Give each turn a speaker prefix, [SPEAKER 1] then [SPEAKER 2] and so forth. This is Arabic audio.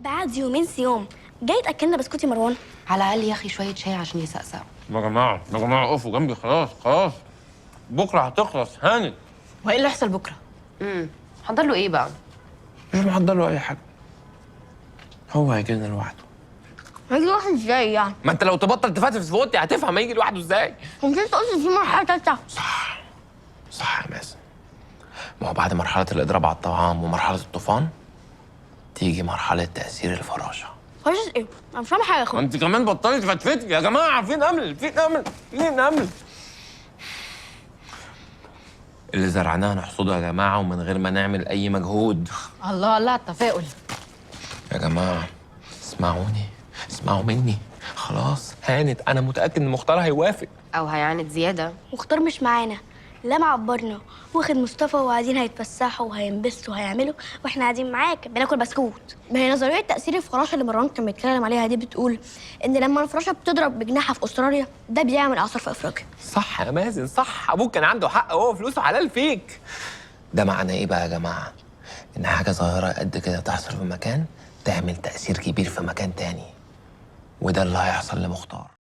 [SPEAKER 1] بعد يومين صيام جاي تاكلنا بسكوت يا مروان؟
[SPEAKER 2] على الاقل يا اخي شويه شاي عشان يسقسقوا.
[SPEAKER 3] يا جماعه يا جماعه اقفوا جنبي، خلاص خلاص بكره هتخلص هانت.
[SPEAKER 4] وايه اللي هيحصل بكره؟
[SPEAKER 2] حضر له ايه بقى؟
[SPEAKER 3] مش محضر له اي حاجه، هو هيجي لنا لوحده.
[SPEAKER 1] هيجي واحد ازاي يعني؟
[SPEAKER 3] ما انت لو تبطل تفتف في اوضتي هتفهم هيجي لوحده ازاي.
[SPEAKER 1] كنت انت قلت في مرحله ثالثه.
[SPEAKER 3] صح يا مازن، ما هو بعد مرحله الاضراب على الطعام ومرحله الطوفان تيجي مرحله تاثير الفراشه.
[SPEAKER 1] فرشه ايه؟ انا مش فاهمه حاجه يا اخويا.
[SPEAKER 3] انت كمان بطلي تفتفتي يا جماعه، في نمل في نمل في نمل. اللي زرعناه نحصده يا جماعه ومن غير ما نعمل اي مجهود.
[SPEAKER 4] الله الله على التفاؤل.
[SPEAKER 3] يا جماعه اسمعوني، اسمعوا مني، خلاص هانت. انا متاكد ان مختار هيوافق.
[SPEAKER 2] او هيعاند زياده.
[SPEAKER 1] مختار مش معانا، لا معبرنا، واخد مصطفى وقاعدين هيتفسحوا وهينبسطوا وهيعملوا، واحنا قاعدين معاك بناكل بسكوت. ما هي نظريه تاثير الفراشه اللي مروان كان بيتكلم عليها دي بتقول ان لما الفراشه بتضرب بجناحها في استراليا ده بيعمل اعصار في افريقيا.
[SPEAKER 3] صح يا مازن صح، ابوك كان عنده حق، هو فلوسه حلال فيك. ده معناه ايه بقى يا جماعه؟ ان حاجه صغيره قد كده تحصل في مكان تعمل تاثير كبير في مكان تاني، وده اللي هيحصل لمختار.